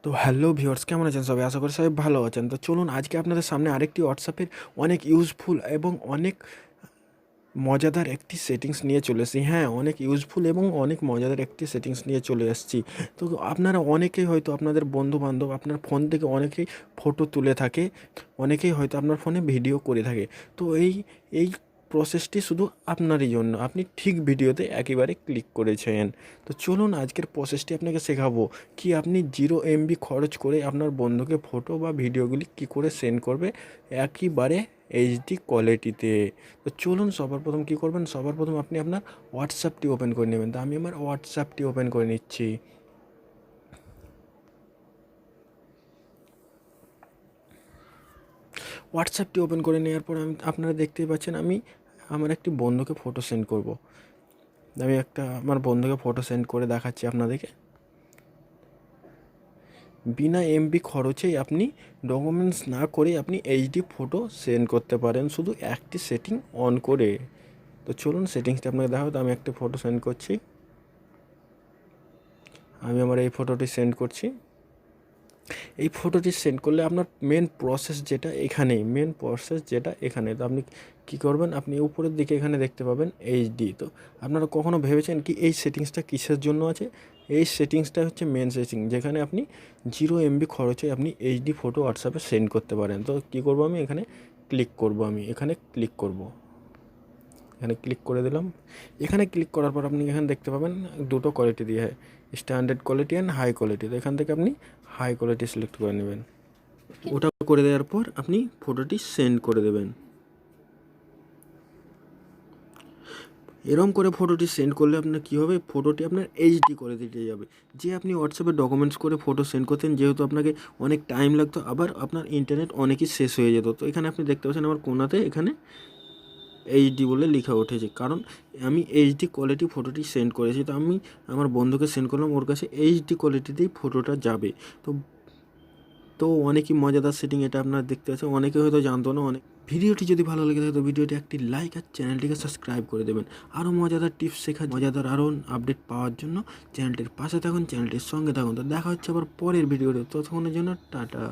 তো hello viewers, কেমন আছেন সবাই? আশা করি সবাই ভালো আছেন। তো চলুন আজকে আপনাদের সামনে আরেকটি হোয়াটসঅ্যাপের অনেক ইউজফুল এবং অনেক মজাদার একটি সেটিংস নিয়ে চলে এসেছি। হ্যাঁ, অনেক ইউজফুল এবং অনেক মজাদার একটি সেটিংস নিয়ে চলে এসেছি। তো আপনারা অনেকেই হয়তো আপনাদের বন্ধু-বান্ধব আপনার ফোন থেকে অনেকেই ফটো তুলে থাকে, অনেকেই হয়তো আপনার ফোনে ভিডিও করে থাকে। তো এই প্রসেসটি শুধু আপনারই জন্য। আপনি ঠিক ভিডিওতে একেবারে ক্লিক করেছেন। তো চলুন আজকের প্রসেসটি আপনাকে শেখাবো কি আপনি 0 MB খরচ করে আপনার বন্ধুকে ফটো বা ভিডিওগুলি কী করে সেন্ড করবে একেবারে এইচডি কোয়ালিটিতে। তো চলুন সবার প্রথম কী করবেন, সবার প্রথম আপনি আপনার হোয়াটসঅ্যাপটি ওপেন করে নেবেন। তো আমি আমার হোয়াটসঅ্যাপটি ওপেন করে নিচ্ছি। হোয়াটসঅ্যাপটি ওপেন করে নেওয়ার পর আপনারা দেখতেই পাচ্ছেন আমি আমার একটি বন্ধুকে ফটো সেন্ড করব। আমি আমার বন্ধুকে ফটো সেন্ড করে দেখাচ্ছি আপনাদেরকে। বিনা এমবি খরচেই আপনি ডকুমেন্টস না করে আপনি এইচডি ফটো সেন্ড করতে পারেন শুধু একটি সেটিং অন করে। তো চলুন সেটিংসটা আপনাকে দেখাবো। তো আমি একটা ফটো সেন্ড করছি। আমি আমার এই ফটোটি সেন্ড করছি। এই ফটোটি সেন্ড করলে আপনার মেন প্রসেস যেটা এখানে তো আপনি কী করবেন, আপনি উপরের দিকে এখানে দেখতে পাবেন এইচডি। তো আপনারা কখনো ভেবেছেন কি এই সেটিংসটা কিসের জন্য আছে? এই সেটিংসটা হচ্ছে মেন সেটিং, যেখানে আপনি 0 MB খরচে আপনি এইচডি ফটো হোয়াটসঅ্যাপে সেন্ড করতে পারেন। তো কী করবো, আমি এখানে ক্লিক করব। এখানে ক্লিক করে দিলাম। এখানে ক্লিক করার পর আপনি এখানে দেখতে পাবেন দুটো কোয়ালিটি দিয়ে হয়, standard quality and high quality. তো এখান থেকে আপনি হাই কোয়ালিটি সিলেক্ট করে নেবেন। ওটা করে দেওয়ার পর আপনি ফটোটি সেন্ড করে দেবেন। এরম করে ফটোটি সেন্ড করলে আপনার কী হবে, ফটোটি আপনার এইচডি করে দিতে যাবে। যে আপনি হোয়াটসঅ্যাপে ডকুমেন্টস করে ফটো সেন্ড করতেন, যেহেতু আপনাকে অনেক টাইম লাগতো, আবার আপনার ইন্টারনেট অনেকই শেষ হয়ে যেত। তো এখানে আপনি দেখতে পাচ্ছেন আমার কোনাতে এখানে এইচডি বলে লেখা উঠেছে, কারণ আমি এইচডি কোয়ালিটি ফটোটি সেন্ড করেছি। তো আমি আমার বন্ধুকে সেন্ড করলাম, ওর কাছে এইচডি কোয়ালিটিতেই ফটোটা যাবে। তো তো অনেকই মজাদার সেটিং এটা আপনারা দেখতে পাচ্ছেন, অনেকে হয়তো জানতো না। ভিডিওটি যদি ভালো লেগে থাকে তো ভিডিওটি একটি লাইক আর চ্যানেলটিকে সাবস্ক্রাইব করে দেবেন। আরও মজাদার টিপস মজাদার আরও আপডেট পাওয়ার জন্য চ্যানেলটির পাশে থাকুন, চ্যানেলটির সঙ্গে থাকুন। তো দেখা হচ্ছে আবার পরের ভিডিওতে, ততক্ষণের জন্য টাটা।